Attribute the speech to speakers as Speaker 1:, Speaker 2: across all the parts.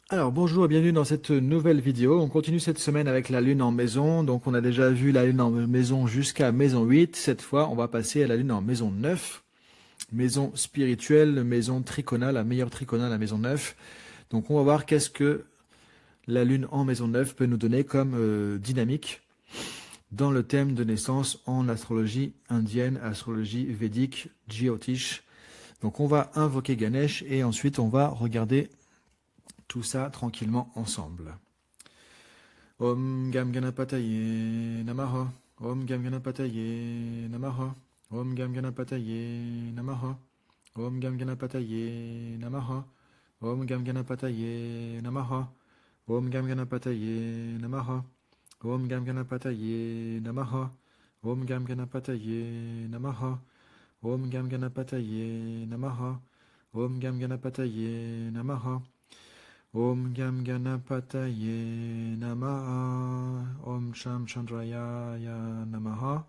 Speaker 1: Alors bonjour et bienvenue dans cette nouvelle vidéo. On continue cette semaine avec la lune en maison. Donc on a déjà vu la lune en maison jusqu'à maison 8. Cette fois, on va passer à la lune en maison 9. Maison spirituelle, maison tricona, la meilleure tricona, la maison 9. Donc on va voir qu'est-ce que la lune en maison 9 peut nous donner comme dynamique dans le thème de naissance en astrologie indienne, astrologie védique, Jyotish. Donc on va invoquer Ganesh et ensuite on va regarder tout ça tranquillement ensemble. Om Gam Ganapataye Namaha. Om Gam Ganapataye Namaha. Om Gam Ganapataye Namaha. Om Gam Ganapataye Namaha. Om Gam Ganapataye Namaha. Om Gam Ganapataye Namaha. Om Gam Ganapataye Namaha. Om Gam Ganapataye Namaha. Om Gam Ganapataye Namaha. Om Gam Ganapataye Namaha. Om Gam Ganapataye Namaha. Om Sham Chandraya Namaha.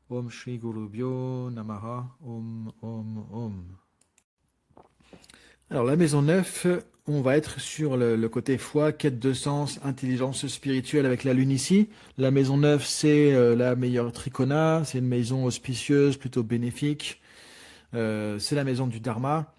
Speaker 1: Om Shri Gurubhyo Namaha. Om Om Om. Alors la maison 9, on va être sur le côté foi, quête de sens, intelligence spirituelle avec la lune ici. La maison 9, c'est la meilleure tricona, c'est une maison auspicieuse, plutôt bénéfique. C'est la maison du Dharma.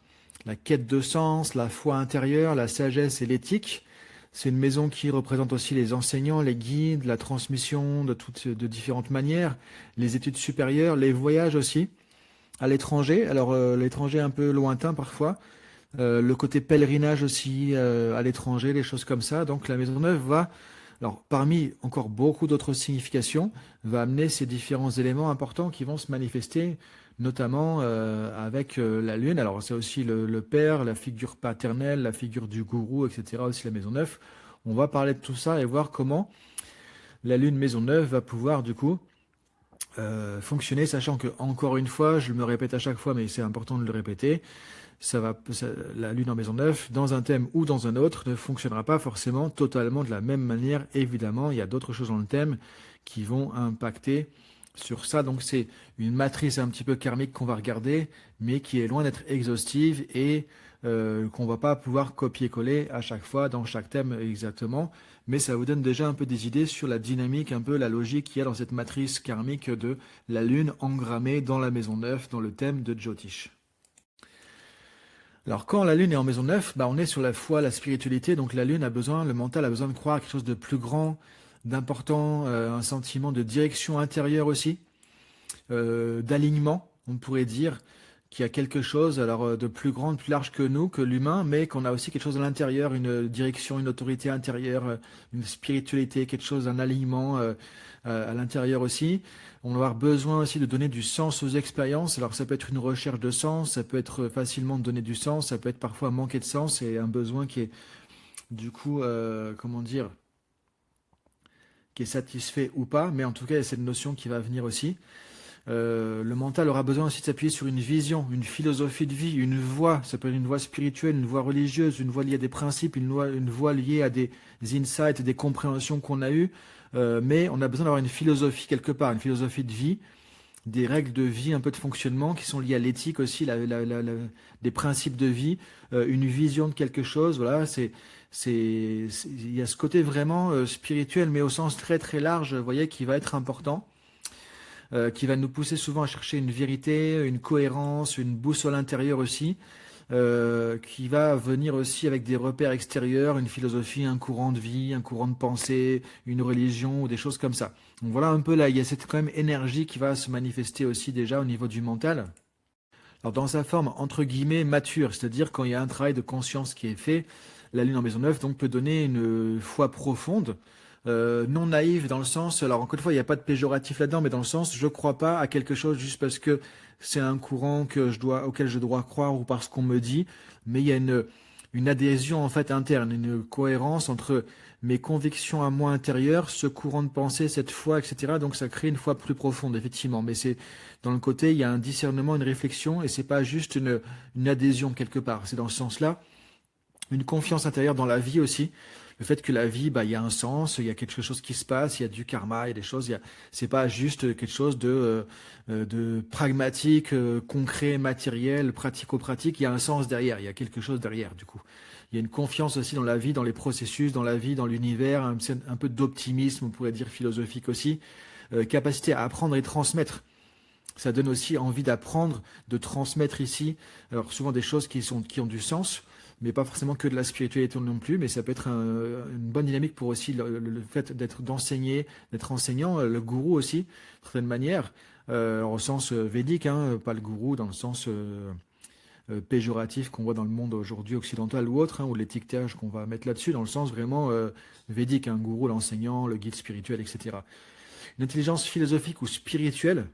Speaker 1: La quête de sens, la foi intérieure, la sagesse et l'éthique. C'est une maison qui représente aussi les enseignants, les guides, la transmission de différentes manières, les études supérieures, les voyages aussi, à l'étranger. Alors l'étranger un peu lointain parfois, le côté pèlerinage aussi à l'étranger, les choses comme ça. Donc la maison neuve va, alors parmi encore beaucoup d'autres significations, va amener ces différents éléments importants qui vont se manifester notamment avec la lune. Alors c'est aussi le père, la figure paternelle, la figure du gourou, etc. Aussi la maison 9. On va parler de tout ça et voir comment la lune maison 9 va pouvoir du coup fonctionner, sachant que encore une fois, je me répète à chaque fois, mais c'est important de le répéter, la lune en maison 9, dans un thème ou dans un autre, ne fonctionnera pas forcément totalement de la même manière. Évidemment, il y a d'autres choses dans le thème qui vont impacter sur ça. Donc c'est une matrice un petit peu karmique qu'on va regarder, mais qui est loin d'être exhaustive et qu'on va pas pouvoir copier-coller à chaque fois dans chaque thème exactement. Mais ça vous donne déjà un peu des idées sur la dynamique, un peu la logique qu'il y a dans cette matrice karmique de la lune engrammée dans la maison 9, dans le thème de Jyotish. Alors quand la lune est en maison 9, on est sur la foi, la spiritualité, donc la lune a besoin, le mental a besoin de croire à quelque chose de plus grand, d'important, un sentiment de direction intérieure aussi, d'alignement, on pourrait dire, qu'il y a quelque chose alors de plus grand, de plus large que nous, que l'humain, mais qu'on a aussi quelque chose à l'intérieur, une direction, une autorité intérieure, une spiritualité, quelque chose, un alignement à l'intérieur aussi. On va avoir besoin aussi de donner du sens aux expériences. Alors ça peut être une recherche de sens, ça peut être facilement de donner du sens, ça peut être parfois manquer de sens et un besoin qui est du coup, comment dire, qui est satisfait ou pas, mais en tout cas, il y a cette notion qui va venir aussi. Le mental aura besoin aussi de s'appuyer sur une vision, une philosophie de vie, une voie. Ça peut être une voie spirituelle, une voie religieuse, une voie liée à des principes, une voie liée à des insights, des compréhensions qu'on a eues. Mais on a besoin d'avoir une philosophie quelque part, une philosophie de vie, des règles de vie, un peu de fonctionnement qui sont liées à l'éthique aussi, des principes de vie, une vision de quelque chose. Voilà, il y a ce côté vraiment spirituel, mais au sens très très large, vous voyez, qui va être important, qui va nous pousser souvent à chercher une vérité, une cohérence, une boussole intérieure aussi, qui va venir aussi avec des repères extérieurs, une philosophie, un courant de vie, un courant de pensée, une religion ou des choses comme ça. Donc voilà un peu là, il y a cette quand même énergie qui va se manifester aussi déjà au niveau du mental. Alors dans sa forme entre guillemets mature, c'est-à-dire quand il y a un travail de conscience qui est fait, la lune en maison 9 donc peut donner une foi profonde, non naïve dans le sens, alors encore une fois il n'y a pas de péjoratif là-dedans, mais dans le sens je ne crois pas à quelque chose juste parce que c'est un courant auquel je dois croire ou parce qu'on me dit, mais il y a une adhésion en fait interne, une cohérence entre mes convictions à moi intérieures, ce courant de pensée, cette foi, etc. Donc ça crée une foi plus profonde, effectivement. Mais c'est dans le côté, il y a un discernement, une réflexion, et c'est pas juste une adhésion quelque part. C'est dans ce sens-là une confiance intérieure dans la vie aussi. Le fait que la vie, bah, il y a un sens, il y a quelque chose qui se passe, il y a du karma, il y a des choses. C'est pas juste quelque chose de pragmatique, concret, matériel, pratico-pratique. Il y a un sens derrière. Il y a quelque chose derrière, du coup. Il y a une confiance aussi dans la vie, dans les processus, dans la vie, dans l'univers, un peu d'optimisme, on pourrait dire philosophique aussi, capacité à apprendre et transmettre. Ça donne aussi envie d'apprendre, de transmettre ici. Alors souvent des choses qui ont du sens, mais pas forcément que de la spiritualité non plus, mais ça peut être une bonne dynamique pour aussi le fait d'enseigner, d'être enseignant, le gourou aussi, d'une certaine manière, au sens védique, hein, pas le gourou dans le sens péjoratif qu'on voit dans le monde aujourd'hui occidental ou autre, hein, ou l'étiquetage qu'on va mettre là-dessus, dans le sens vraiment védique, un gourou, l'enseignant, le guide spirituel, etc. Une intelligence philosophique ou spirituelle,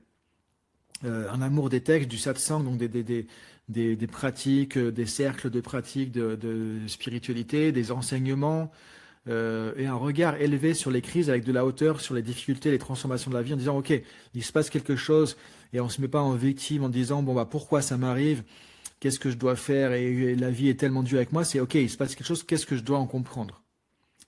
Speaker 1: un amour des textes, du satsang, donc des pratiques, des cercles de pratiques de spiritualité, des enseignements, et un regard élevé sur les crises avec de la hauteur, sur les difficultés, les transformations de la vie, en disant, OK, il se passe quelque chose, et on ne se met pas en victime en disant, bon, bah, pourquoi ça m'arrive? Qu'est-ce que je dois faire? Et la vie est tellement dure avec moi, c'est OK, il se passe quelque chose, qu'est-ce que je dois en comprendre?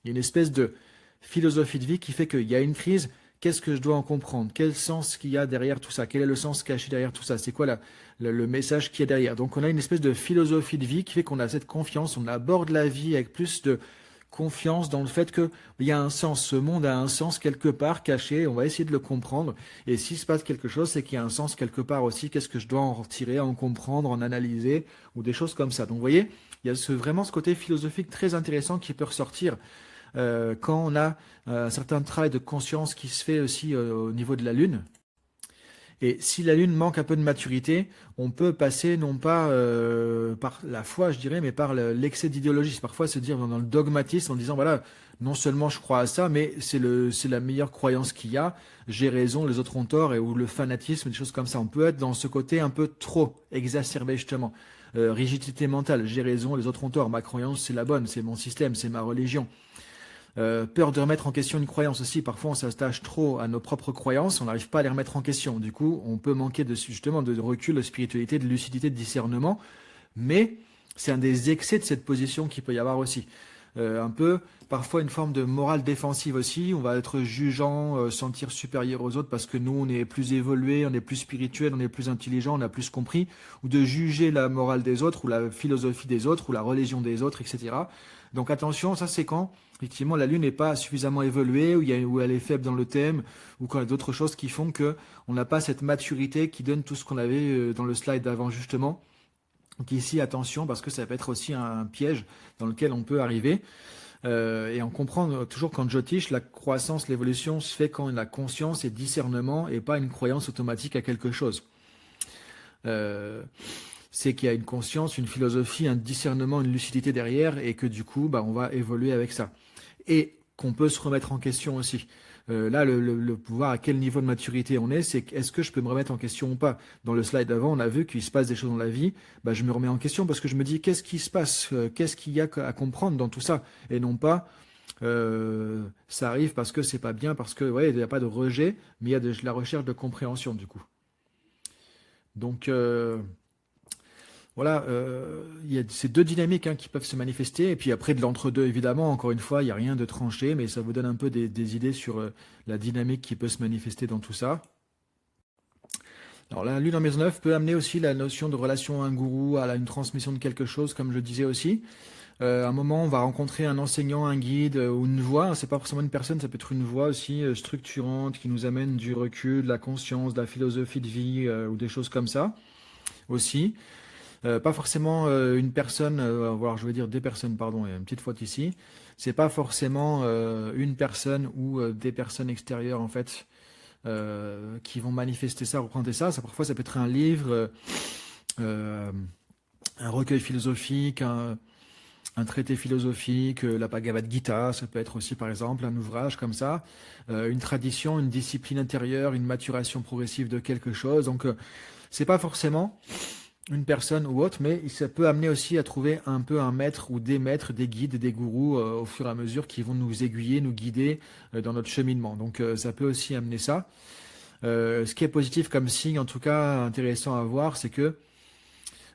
Speaker 1: Il y a une espèce de philosophie de vie qui fait qu'il y a une crise, qu'est-ce que je dois en comprendre? Quel sens qu'il y a derrière tout ça? Quel est le sens caché derrière tout ça? C'est quoi le message qu'il y a derrière? Donc on a une espèce de philosophie de vie qui fait qu'on a cette confiance, on aborde la vie avec plus de confiance dans le fait qu'il y a un sens, ce monde a un sens quelque part caché, on va essayer de le comprendre. Et s'il se passe quelque chose, c'est qu'il y a un sens quelque part aussi, qu'est-ce que je dois en retirer, en comprendre, en analyser, ou des choses comme ça. Donc vous voyez, il y a vraiment ce côté philosophique très intéressant qui peut ressortir quand on a un certain travail de conscience qui se fait aussi au niveau de la Lune. Et si la Lune manque un peu de maturité, on peut passer non pas par la foi, je dirais, mais par l'excès d'idéologie. C'est parfois se dire dans le dogmatisme en disant, voilà, non seulement je crois à ça, mais c'est la meilleure croyance qu'il y a, j'ai raison, les autres ont tort, ou le fanatisme, des choses comme ça. On peut être dans ce côté un peu trop exacerbé justement. Rigidité mentale, j'ai raison, les autres ont tort, ma croyance c'est la bonne, c'est mon système, c'est ma religion. Peur de remettre en question une croyance aussi. Parfois, on s'attache trop à nos propres croyances, on n'arrive pas à les remettre en question. Du coup, on peut manquer justement de recul, de spiritualité, de lucidité, de discernement. Mais c'est un des excès de cette position qu'il peut y avoir aussi. Un peu, parfois, une forme de morale défensive aussi. On va être jugeant, sentir supérieur aux autres parce que nous, on est plus évolué, on est plus spirituel, on est plus intelligent, on a plus compris. Ou de juger la morale des autres, ou la philosophie des autres, ou la religion des autres, etc. Donc attention, ça c'est quand effectivement la Lune n'est pas suffisamment évoluée, où elle est faible dans le thème, ou quand il y a d'autres choses qui font que on n'a pas cette maturité qui donne tout ce qu'on avait dans le slide d'avant justement. Donc ici, attention, parce que ça peut être aussi un piège dans lequel on peut arriver. Et on comprend toujours qu'en Jyotish, la croissance, l'évolution se fait quand on a conscience et discernement et pas une croyance automatique à quelque chose. C'est qu'il y a une conscience, une philosophie, un discernement, une lucidité derrière et que du coup, bah, on va évoluer avec ça. Et qu'on peut se remettre en question aussi. Là, le pouvoir, à quel niveau de maturité on est, c'est est-ce que je peux me remettre en question ou pas? Dans le slide d'avant, on a vu qu'il se passe des choses dans la vie, bah, je me remets en question parce que je me dis qu'est-ce qui se passe, qu'est-ce qu'il y a à comprendre dans tout ça, et non pas ça arrive parce que c'est pas bien, parce que ouais, il n'y a pas de rejet, mais il y a de la recherche de compréhension du coup. Donc voilà, il y a ces deux dynamiques qui peuvent se manifester, et puis après de l'entre-deux, évidemment, encore une fois, il n'y a rien de tranché, mais ça vous donne un peu des idées sur la dynamique qui peut se manifester dans tout ça. Alors la Lune en maison 9 peut amener aussi la notion de relation à un gourou, à une transmission de quelque chose, comme je le disais aussi. À un moment, on va rencontrer un enseignant, un guide ou une voix. C'est pas forcément une personne, ça peut être une voix aussi structurante qui nous amène du recul, de la conscience, de la philosophie de vie ou des choses comme ça aussi. Pas forcément une personne, alors je veux dire des personnes, pardon, il y a une petite faute ici. C'est pas forcément une personne ou des personnes extérieures en fait qui vont manifester ça, représenter ça. Parfois, ça peut être un livre, un recueil philosophique, un traité philosophique, la Bhagavad Gita, ça peut être aussi par exemple un ouvrage comme ça, une tradition, une discipline intérieure, une maturation progressive de quelque chose. Donc, c'est pas forcément une personne ou autre, mais ça peut amener aussi à trouver un peu un maître ou des maîtres, des guides, des gourous au fur et à mesure qui vont nous aiguiller, nous guider dans notre cheminement. Donc ça peut aussi amener ça. Ce qui est positif comme signe, en tout cas intéressant à voir, c'est que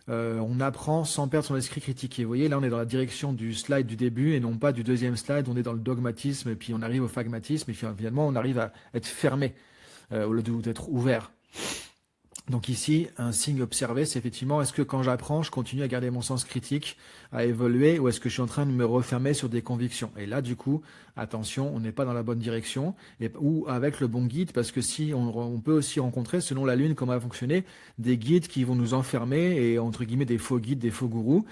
Speaker 1: on apprend sans perdre son esprit critique. Et vous voyez, là, on est dans la direction du slide du début et non pas du deuxième slide. On est dans le dogmatisme et puis on arrive au phagmatisme et finalement, on arrive à être fermé au lieu d'être ouvert. Donc ici, un signe observé, c'est effectivement, est-ce que quand j'apprends, je continue à garder mon sens critique, à évoluer, ou est-ce que je suis en train de me refermer sur des convictions? Et là, du coup, attention, on n'est pas dans la bonne direction, ou avec le bon guide, parce que si on peut aussi rencontrer, selon la Lune, comment elle va fonctionner, des guides qui vont nous enfermer, et entre guillemets des faux guides, des faux gourous,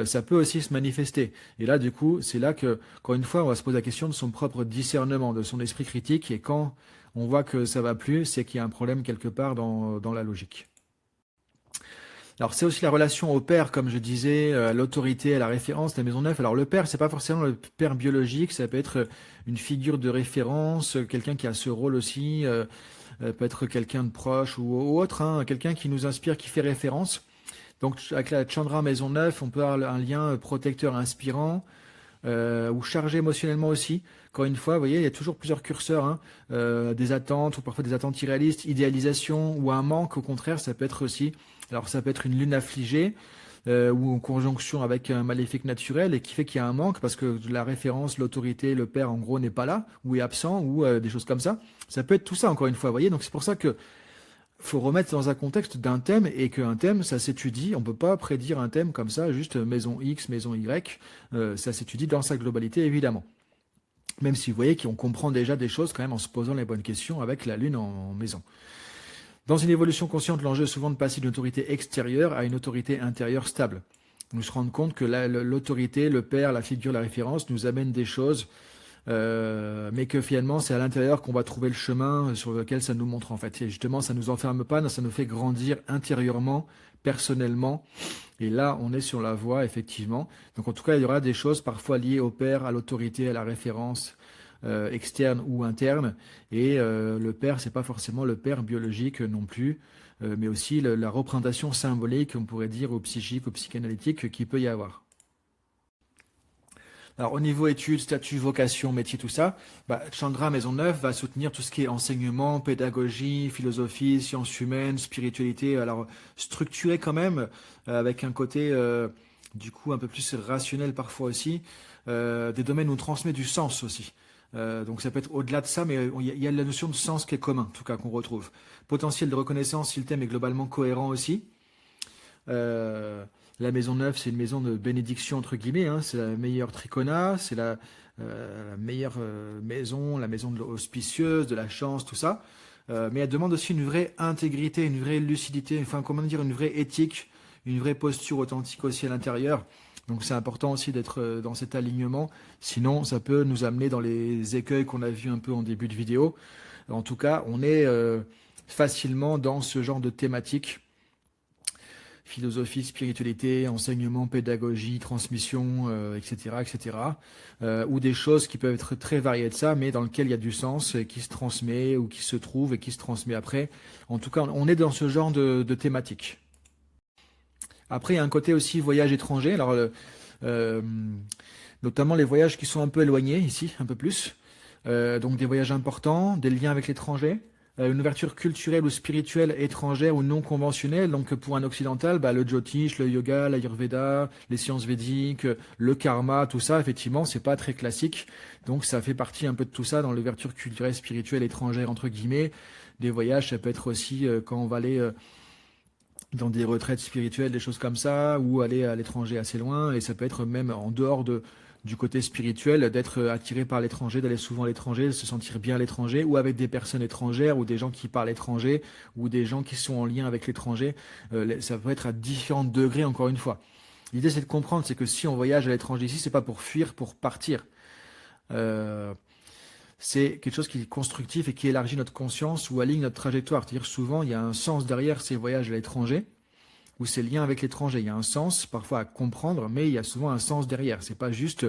Speaker 1: ça peut aussi se manifester. Et là, du coup, c'est là que, encore une fois, on va se poser la question de son propre discernement, de son esprit critique, et quand on voit que ça va plus, c'est qu'il y a un problème quelque part dans la logique. Alors c'est aussi la relation au père, comme je disais, à l'autorité, à la référence, la maison neuve. Alors le père, c'est pas forcément le père biologique, ça peut être une figure de référence, quelqu'un qui a ce rôle aussi, peut être quelqu'un de proche ou autre, hein, quelqu'un qui nous inspire, qui fait référence. Donc avec la Chandra Maison Neuve, on peut avoir un lien protecteur inspirant, ou chargé émotionnellement aussi. Encore une fois, vous voyez, il y a toujours plusieurs curseurs, hein, des attentes ou parfois des attentes irréalistes, idéalisation ou un manque. Au contraire, ça peut être aussi. Alors ça peut être une lune affligée ou en conjonction avec un maléfique naturel et qui fait qu'il y a un manque parce que la référence, l'autorité, le père en gros n'est pas là ou est absent ou des choses comme ça. Ça peut être tout ça encore une fois, vous voyez. Donc c'est pour ça que faut remettre dans un contexte d'un thème et qu'un thème, ça s'étudie. On peut pas prédire un thème comme ça, juste maison X, maison Y. Ça s'étudie dans sa globalité, évidemment. Même si vous voyez qu'on comprend déjà des choses quand même en se posant les bonnes questions avec la Lune en maison. Dans une évolution consciente, l'enjeu est souvent de passer d'une autorité extérieure à une autorité intérieure stable. Nous se rendre compte que l'autorité, le père, la figure, la référence nous amène des choses, mais que finalement c'est à l'intérieur qu'on va trouver le chemin sur lequel ça nous montre en fait. Et justement, ça nous enferme pas, ça nous fait grandir intérieurement, personnellement. Et là, on est sur la voie effectivement. Donc en tout cas, il y aura des choses parfois liées au père, à l'autorité, à la référence externe ou interne. Et le père, c'est pas forcément le père biologique non plus, mais aussi la représentation symbolique, on pourrait dire, ou psychique, ou psychanalytique, qu'il peut y avoir. Alors au niveau études, statut, vocation, métier, tout ça, Chandra Maisonneuve va soutenir tout ce qui est enseignement, pédagogie, philosophie, sciences humaines, spiritualité, alors structuré quand même, avec un côté du coup un peu plus rationnel parfois aussi, des domaines où on transmet du sens aussi. Donc ça peut être au-delà de ça, mais il y a la notion de sens qui est commun, en tout cas qu'on retrouve. Potentiel de reconnaissance si le thème est globalement cohérent aussi. Euh, la maison neuve, c'est une maison de bénédiction, entre guillemets, hein. C'est la meilleure tricona, c'est la meilleure maison, la maison de auspicieuse, de la chance, tout ça. Mais elle demande aussi une vraie intégrité, une vraie lucidité, enfin, comment dire, une vraie éthique, une vraie posture authentique aussi à l'intérieur. Donc c'est important aussi d'être dans cet alignement, sinon ça peut nous amener dans les écueils qu'on a vus un peu en début de vidéo. En tout cas, on est facilement dans ce genre de thématique philosophie, spiritualité, enseignement, pédagogie, transmission, etc., etc. Ou des choses qui peuvent être très variées de ça, mais dans lesquelles il y a du sens qui se transmet ou qui se trouve et qui se transmet après. En tout cas, on est dans ce genre de thématique. Après, il y a un côté aussi voyage étranger. Alors, euh, notamment les voyages qui sont un peu éloignés ici, un peu plus. Donc des voyages importants, des liens avec l'étranger, une ouverture culturelle ou spirituelle étrangère ou non conventionnelle. Donc pour un occidental, le Jyotish, le yoga, l'Ayurveda, les sciences védiques, le karma, tout ça, effectivement, c'est pas très classique. Donc ça fait partie un peu de tout ça dans l'ouverture culturelle, spirituelle, étrangère, entre guillemets. Des voyages, ça peut être aussi quand on va aller dans des retraites spirituelles, des choses comme ça, ou aller à l'étranger assez loin, et ça peut être même en dehors du côté spirituel, d'être attiré par l'étranger, d'aller souvent à l'étranger, de se sentir bien à l'étranger, ou avec des personnes étrangères, ou des gens qui parlent étranger, ou des gens qui sont en lien avec l'étranger. Ça peut être à différents degrés, encore une fois. L'idée, c'est de comprendre, c'est que si on voyage à l'étranger ici, c'est pas pour fuir, pour partir. C'est quelque chose qui est constructif et qui élargit notre conscience ou aligne notre trajectoire. C'est-à-dire souvent, il y a un sens derrière ces voyages à l'étranger ou ces liens avec l'étranger. Il y a un sens parfois à comprendre, mais il y a souvent un sens derrière. C'est pas juste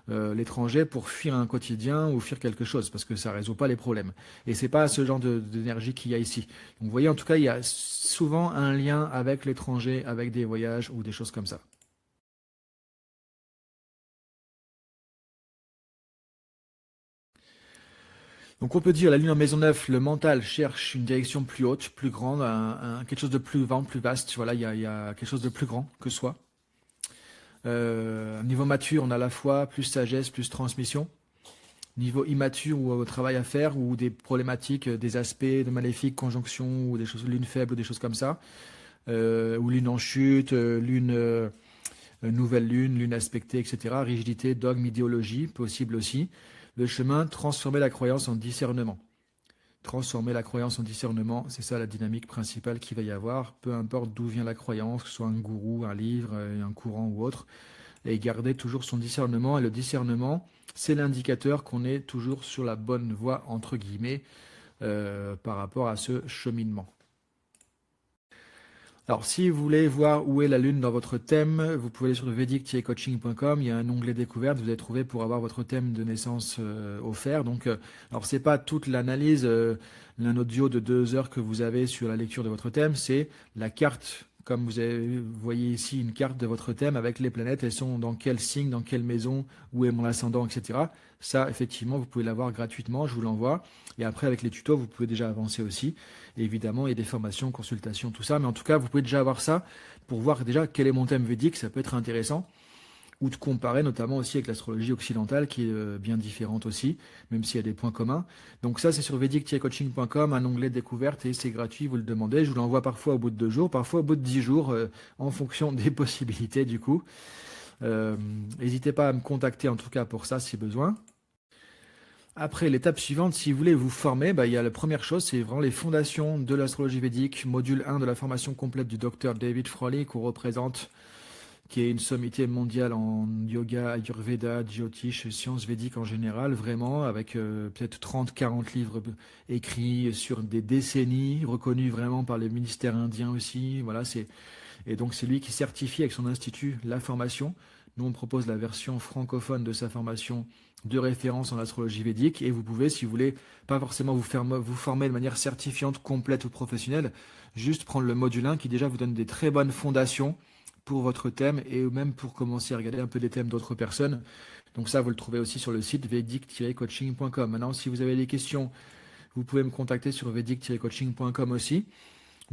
Speaker 1: l'étranger pour fuir un quotidien ou fuir quelque chose, parce que ça résout pas les problèmes. Et c'est pas ce genre d'énergie qu'il y a ici. Donc vous voyez, en tout cas, il y a souvent un lien avec l'étranger, avec des voyages ou des choses comme ça. Donc on peut dire la lune en maison 9, le mental cherche une direction plus haute, plus grande, quelque chose de plus grand, plus vaste. Voilà, il y a quelque chose de plus grand que soi. Niveau mature, on a à la fois plus sagesse, plus transmission. Niveau immature ou travail à faire ou des problématiques, des aspects de maléfiques, conjonctions ou des choses, lune faible ou des choses comme ça. Ou lune en chute, lune nouvelle lune, lune aspectée, etc. Rigidité, dogme, idéologie, possible aussi. Le chemin, transformer la croyance en discernement. Transformer la croyance en discernement, c'est ça la dynamique principale qu'il va y avoir, peu importe d'où vient la croyance, que ce soit un gourou, un livre, un courant ou autre, et garder toujours son discernement. Et le discernement, c'est l'indicateur qu'on est toujours sur la bonne voie, entre guillemets, par rapport à ce cheminement. Alors, si vous voulez voir où est la lune dans votre thème, vous pouvez aller sur le vedic-coaching.com. Il y a un onglet découverte, vous allez trouver pour avoir votre thème de naissance offert. Donc, alors c'est pas toute l'analyse, un audio de 2 heures que vous avez sur la lecture de votre thème, c'est la carte. Comme vous voyez ici une carte de votre thème avec les planètes, elles sont dans quel signe, dans quelle maison, où est mon ascendant, etc. Ça, effectivement, vous pouvez l'avoir gratuitement, je vous l'envoie. Et après, avec les tutos, vous pouvez déjà avancer aussi. Et évidemment, il y a des formations, consultations, tout ça. Mais en tout cas, vous pouvez déjà avoir ça pour voir déjà quel est mon thème védique. Ça peut être intéressant. Ou de comparer notamment aussi avec l'astrologie occidentale qui est bien différente aussi, même s'il y a des points communs. Donc ça, c'est sur vedic-coaching.com, un onglet de découverte et c'est gratuit, vous le demandez. Je vous l'envoie parfois au bout de 2 jours, parfois au bout de 10 jours, en fonction des possibilités du coup. N'hésitez pas à me contacter en tout cas pour ça si besoin. Après, l'étape suivante, si vous voulez vous former, il y a la première chose, c'est vraiment les fondations de l'astrologie védique, module 1 de la formation complète du docteur David Frawley, qu'on représente, qui est une sommité mondiale en yoga, ayurveda, jyotish, sciences védiques en général, vraiment, avec peut-être 30-40 livres écrits sur des décennies, reconnus vraiment par les ministères indiens aussi. Voilà, et donc c'est lui qui certifie avec son institut la formation. Nous, on propose la version francophone de sa formation de référence en astrologie védique et vous pouvez, si vous voulez, pas forcément vous former de manière certifiante, complète ou professionnelle, juste prendre le module 1 qui déjà vous donne des très bonnes fondations pour votre thème et même pour commencer à regarder un peu des thèmes d'autres personnes. Donc ça, vous le trouvez aussi sur le site vedic-coaching.com. Maintenant, si vous avez des questions, vous pouvez me contacter sur vedic-coaching.com aussi.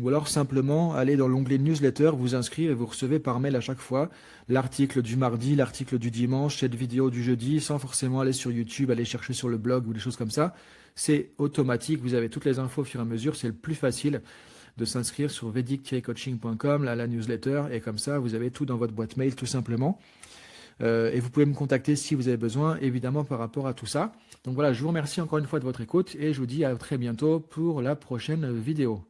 Speaker 1: Ou alors simplement aller dans l'onglet newsletter, vous inscrire et vous recevez par mail à chaque fois l'article du mardi, l'article du dimanche, cette vidéo du jeudi, sans forcément aller sur YouTube, aller chercher sur le blog ou des choses comme ça. C'est automatique, vous avez toutes les infos au fur et à mesure, c'est le plus facile de s'inscrire sur vedic-coaching.com, la newsletter, et comme ça, vous avez tout dans votre boîte mail tout simplement. Et vous pouvez me contacter si vous avez besoin, évidemment, par rapport à tout ça. Donc voilà, je vous remercie encore une fois de votre écoute et je vous dis à très bientôt pour la prochaine vidéo.